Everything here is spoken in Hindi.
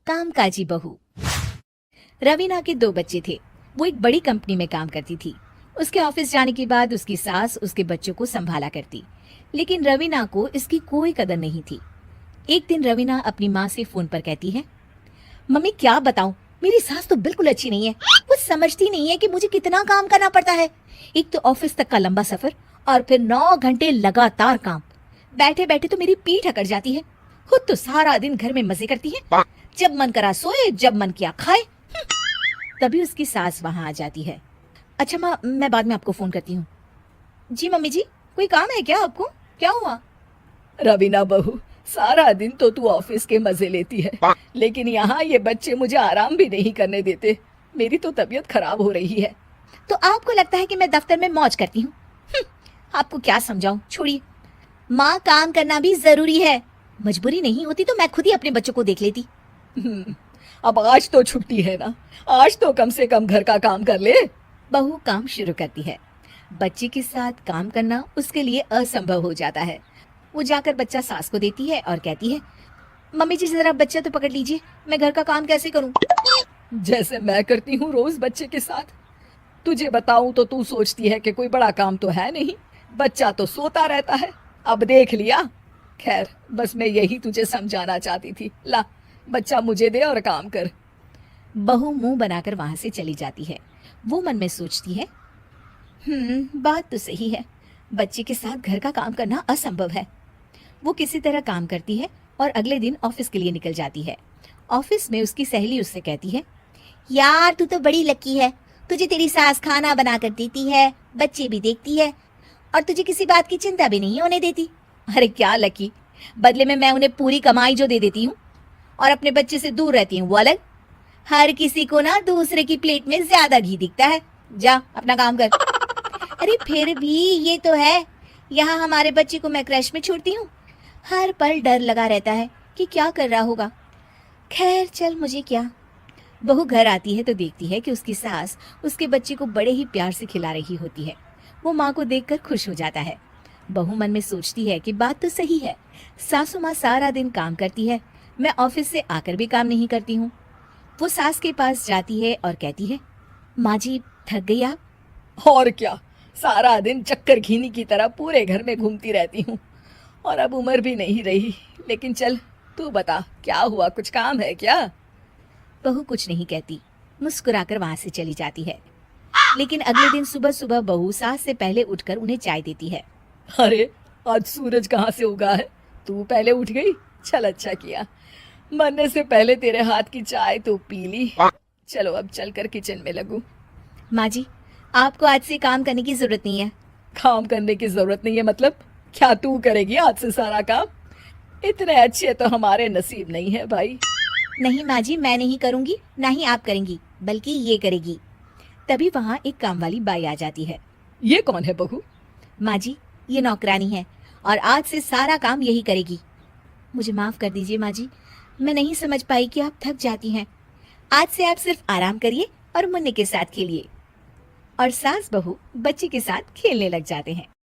कामकाजी बहू। रवीना के 2 बच्चे थे। वो एक बड़ी कंपनी में काम करती थी। उसके ऑफिस जाने के बाद उसकी सास उसके बच्चों को संभाला करती, लेकिन रवीना को इसकी कोई कदर नहीं थी। एक दिन रवीना अपनी माँ से फोन पर कहती है, मम्मी क्या बताऊं, मेरी सास तो बिल्कुल अच्छी नहीं है। वो समझती नहीं है कि मुझे कितना काम करना पड़ता है। एक तो ऑफिस तक का लंबा सफर और फिर 9 घंटे लगातार काम। बैठे बैठे तो मेरी पीठ अकड़ जाती है। खुद तो सारा दिन घर में मजे करती है, जब मन करा सोए, जब मन किया खाए। तभी उसकी सास वहां आ जाती है। अच्छा माँ, मैं बाद में आपको फोन करती हूँ। जी मम्मी जी, कोई काम है क्या आपको? क्या हुआ? रवीना बहू, सारा दिन तो तू ऑफिस के मजे लेती है, लेकिन यहाँ ये बच्चे मुझे आराम भी नहीं करने देते। मेरी तो तबीयत खराब हो रही है। तो आपको लगता है कि मैं दफ्तर में मौज करती हूँ? आपको क्या समझाऊं, छोड़िए। माँ, काम करना भी जरूरी है। मजबूरी नहीं होती तो मैं खुद ही अपने बच्चों को देख लेती। अब आज तो छुट्टी है ना, आज तो कम से कम घर का काम कर ले। बहू काम शुरू करती है। बच्चे के साथ काम करना उसके लिए असंभव हो जाता है। वो जाकर बच्चा सास को देती है और कहती है, मम्मी जी जरा बच्चा तो पकड़ लीजिए, मैं घर का काम कैसे करूं? जैसे मैं करती हूँ रोज बच्चे के साथ। तुझे बताऊं तो तू सोचती है कि कोई बड़ा काम तो है नहीं, बच्चा तो सोता रहता है। अब देख लिया। खैर, बस मैं यही तुझे समझाना चाहती थी। ला, बच्चा मुझे दे और काम कर। बहू मुंह बनाकर वहां से चली जाती है। वो मन में सोचती है, बात तो सही है, बच्चे के साथ घर का काम करना असंभव है। वो किसी तरह काम करती है और अगले दिन ऑफिस के लिए निकल जाती है। ऑफिस में उसकी सहेली उससे कहती है, यार तू तो बड़ी लकी है, तुझे तेरी सास खाना बना कर देती है, बच्चे भी देखती है और तुझे किसी बात की चिंता भी नहीं होने देती। अरे क्या लकी, बदले में मैं उन्हें पूरी कमाई जो दे देती हूँ और अपने बच्चे से दूर रहती हूँ वो अलग। हर किसी को ना दूसरे की प्लेट में ज्यादा घी दिखता है। जा अपना काम कर। अरे फिर भी ये तो है, यहाँ हमारे बच्चे को मैं क्रैश में छोड़ती हूँ, हर पल डर लगा रहता है कि क्या कर रहा होगा। खैर चल, मुझे क्या। बहू घर आती है तो देखती है कि उसकी सास उसके बच्चे को बड़े ही प्यार से खिला रही होती है। वो माँ को देखकर खुश हो जाता है। बहू मन में सोचती है कि बात तो सही है, सासू माँ सारा दिन काम करती है, मैं ऑफिस से आकर भी काम नहीं करती हूँ। वो सास के पास जाती है और कहती है, माँ जी थक गई आप? और क्या, सारा दिन चक्कर घीनी की तरह पूरे घर में घूमती रहती हूँ और अब उम्र भी नहीं रही। लेकिन चल तू बता, क्या हुआ, कुछ काम है क्या? बहू कुछ नहीं कहती, मुस्कुराकर वहां से चली जाती है। लेकिन अगले दिन सुबह सुबह बहू सास से पहले उठकर उन्हें चाय देती है। अरे आज सूरज कहाँ से उगा है, तू पहले उठ गई। चल अच्छा किया, मरने से पहले तेरे हाथ की चाय तो पी ली। चलो अब चलकर किचन में लगूं। माँ जी, आपको आज से काम करने की जरूरत नहीं है। काम करने की जरूरत नहीं है मतलब? क्या तू करेगी आज से सारा काम? इतने अच्छे तो हमारे नसीब नहीं है भाई। नहीं माँ जी, मैं नहीं करूंगी, ना ही आप करेंगी, बल्कि ये करेगी। तभी वहाँ एक काम वाली बाई आ जाती है। ये कौन है बहू? माँ जी, ये नौकरानी है और आज से सारा काम यही करेगी। मुझे माफ कर दीजिए माँ जी, मैं नहीं समझ पाई कि आप थक जाती हैं। आज से आप सिर्फ आराम करिए और मुन्ने के साथ खेलिए। और सास बहू बच्चे के साथ खेलने लग जाते हैं।